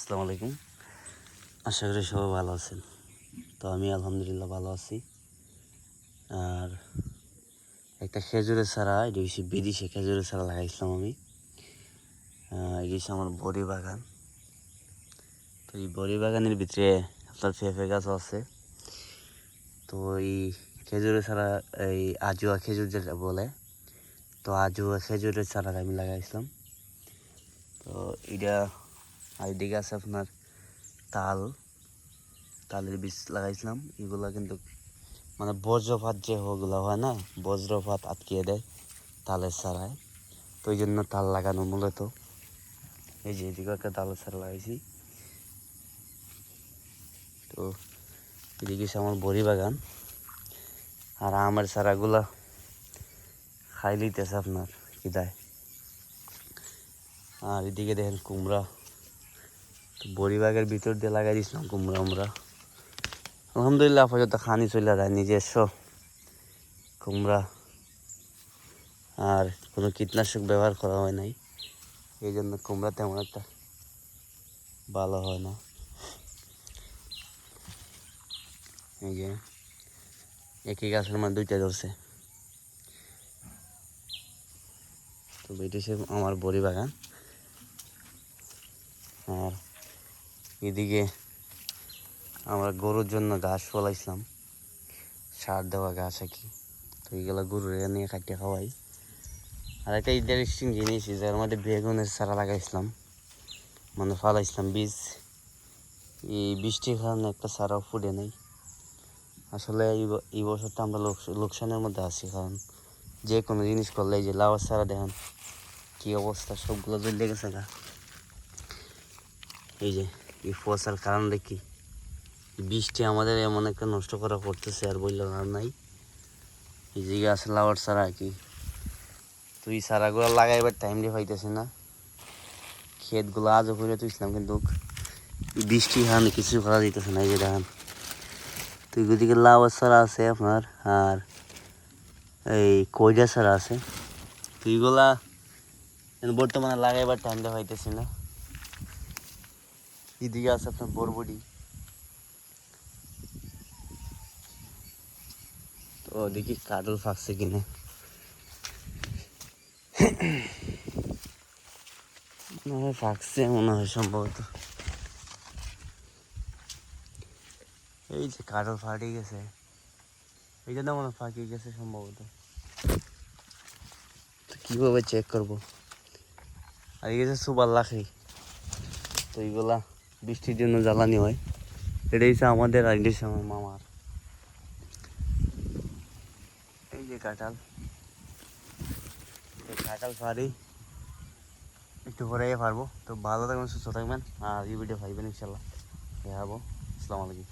আসসালামু আলাইকুম। আশা করি সবাই ভালো আছেন। তো আমি আলহামদুলিল্লাহ ভালো আছি। আর একটা খেজুরের চারা, এটা হচ্ছে বিদেশি খেজুরের চারা লাগাইছিলাম আমি। এটা হচ্ছে আমার বড়ি বাগান। তো এই বড়ি বাগানের ভিতরে আপনার পেঁপে গাছও আছে। তো এই খেজুরের চারা, এই আজুয়া খেজুর যেটা বলে, তো আজুয়া খেজুরের চারাটা আমি লাগাইছিলাম। তো এটা আর এদিকে আছে আপনার তালের বীজ লাগাইছিলাম। এগুলা কিন্তু মানে বজ্রপাত যে ওগুলো হয় না, বজ্রপাত আটকিয়ে দেয় তালের চারায়। তো ওই জন্য তাল লাগানো মূলত। এই যে এদিকে একটা তালের চারা লাগাইছি। তো এদিকে আমার বড়ি বাগান। আর আমের চারাগুলা খাই লইতেছে আপনার খিদায়। আর এদিকে দেখেন কুমড়া, তো বড়ি বাগের ভিতর দিয়ে লাগাই দিয়েছিলাম কুমড়া। আমরা আলহামদুলিল্লাহ আপাতত খানি চলে যায় নিজস্ব কুমড়া। আর কোনো কীটনাশক ব্যবহার করা হয় নাই, এই জন্য কুমড়া তেমন একটা ভালো হয় না। এই যে একই গাছের মধ্যে দুইটা ধরছে। তো এটা হচ্ছে আমার বড়ি বাগান। আর এদিকে আমরা গরুর জন্য ঘাস ফলাইছিলাম, সার দেওয়া ঘাস আর কি। তো এইগুলো গরুর নিয়ে কাটিয়ে খাওয়াই। আর একটা ইন্টারেস্টিং জিনিস, যার মধ্যে বেগুনের চারা লাগাইছিলাম, মানে ফালাইছিলাম বীজ। এই বৃষ্টির কারণে একটা চারাও ফুটে নেই। আসলে এই বছরটা আমরা লোকসানের মধ্যে আছি, কারণ যে কোনো জিনিস করলে, এই যে লাউয়ের চারা দেখেন কী অবস্থা, সবগুলো জ্বলে গেছে গা। এই যে এই ফসার কারণ দেখি বৃষ্টি আমাদের এমন একটা নষ্ট করা করতেছে, আর বললে আর নাই। এই জায়গায় আছে লাউয়ের চারা আর কি। তো এই চারাগুলো লাগাইবার টাইম দিয়ে পাইতেছে না। ক্ষেতগুলো আজও করে তুইছিলাম, কিন্তু বৃষ্টি কারণে কিছু করা দিতেছে না। এই যে দেখেন, তো এদিকে লাউয়ের চারা আছে আপনার, আর এই কইডা চারা আছে। তো এইগুলা বর্তমানে লাগাইবার টাইম দিয়ে পাইতেছি না। এদিকে আছে আপনার বরবটি। তো দেখি কাটল ফাঁকছে কিনা। মনে হয় ফাঁকছে, মনে হয় সম্ভবত। এই যে কাটল ফাটিয়ে গেছে, এই জন্য মনে হয় ফাঁকিয়ে গেছে সম্ভবত। তো কীভাবে চেক করবো? আর এই গেছে সুপার লাখি। তো এইগুলা বৃষ্টির জন্য জ্বালানি হয়। এটাই হচ্ছে আমাদের, আর এটাই হচ্ছে আমার মামার। এই যে কাঁঠাল, এই কাঁঠাল ফাড়ি একটু পরে পারবো। তো ভালো থাকবেন, সুস্থ থাকবেন, আর এই ভিডিও পাইবেন ইনশাল্লাহ। দেখাবো। আসসালামু আলাইকুম।